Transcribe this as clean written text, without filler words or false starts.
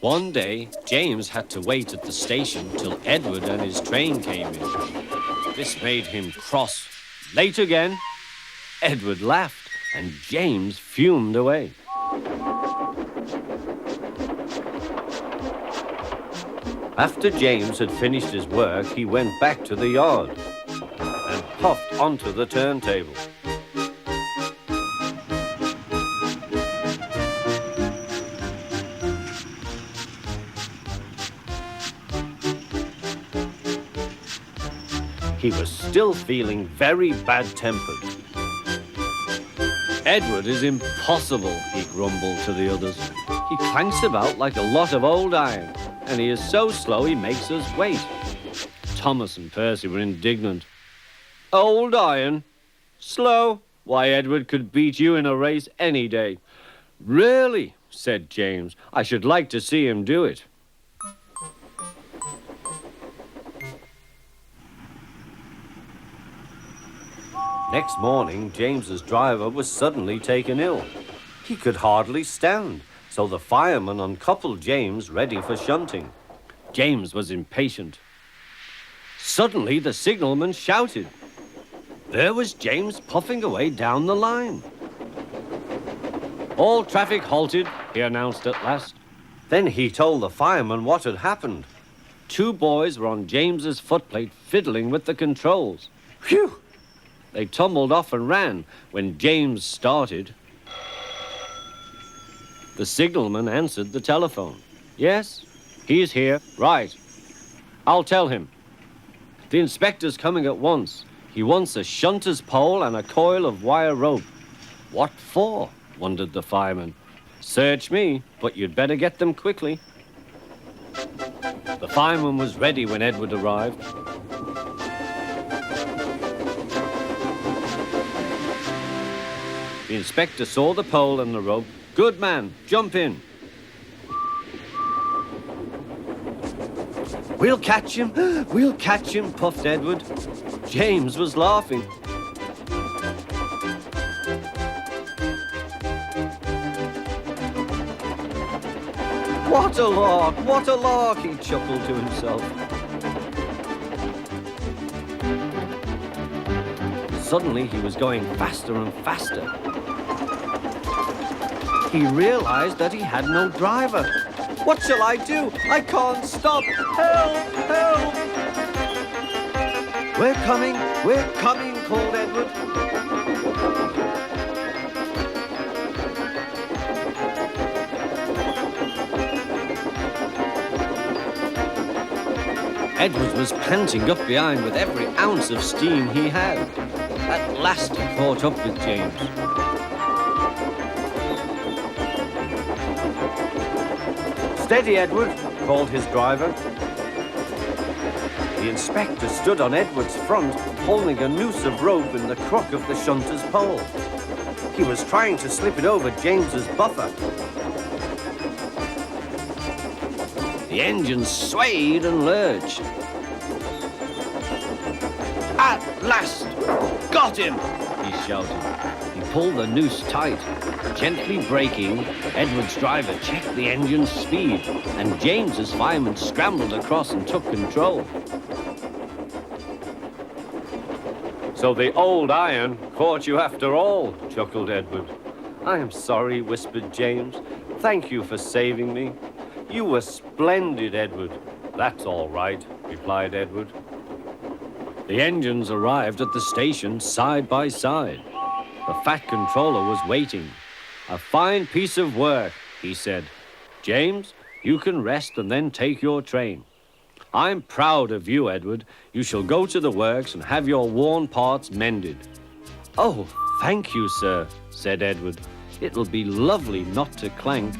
One day, James had to wait at the station till Edward and his train came in. This made him cross. Late again? Edward laughed, and James fumed away. After James had finished his work, he went back to the yard and puffed onto the turntable. He was still feeling very bad-tempered. Edward is impossible, he grumbled to the others. He clanks about like a lot of old iron, and he is so slow he makes us wait. Thomas and Percy were indignant. Old iron? Slow? Why, Edward could beat you in a race any day. Really, said James, I should like to see him do it. Next morning, James's driver was suddenly taken ill. He could hardly stand, so the fireman uncoupled James ready for shunting. James was impatient. Suddenly, the signalman shouted. There was James puffing away down the line. All traffic halted, he announced at last. Then he told the fireman what had happened. 2 boys were on James's footplate fiddling with the controls. Phew! They tumbled off and ran when James started. The signalman answered the telephone. Yes, he's here. Right. I'll tell him. The inspector's coming at once. He wants a shunter's pole and a coil of wire rope. What for? Wondered the fireman. Search me, but you'd better get them quickly. The fireman was ready when Edward arrived. The inspector saw the pole and the rope. Good man, jump in. We'll catch him, puffed Edward. James was laughing. What a lark, he chuckled to himself. Suddenly, he was going faster and faster. He realized that he had no driver. What shall I do? I can't stop. Help! Help! We're coming, called Edward. Edward was panting up behind with every ounce of steam he had. At last he caught up with James. Steady, Edward, called his driver. The inspector stood on Edward's front, holding a noose of rope in the crook of the shunter's pole. He was trying to slip it over James's buffer. The engine swayed and lurched. At last! Got him! He shouted. He pulled the noose tight. Gently braking, Edward's driver checked the engine's speed, and James's fireman scrambled across and took control. So the old iron caught you after all, chuckled Edward. I am sorry, whispered James. Thank you for saving me. You were splendid, Edward. That's all right, replied Edward. The engines arrived at the station side by side. The fat controller was waiting. A fine piece of work, he said. James, you can rest and then take your train. I'm proud of you, Edward. You shall go to the works and have your worn parts mended. Oh, thank you, sir, said Edward. It'll be lovely not to clank.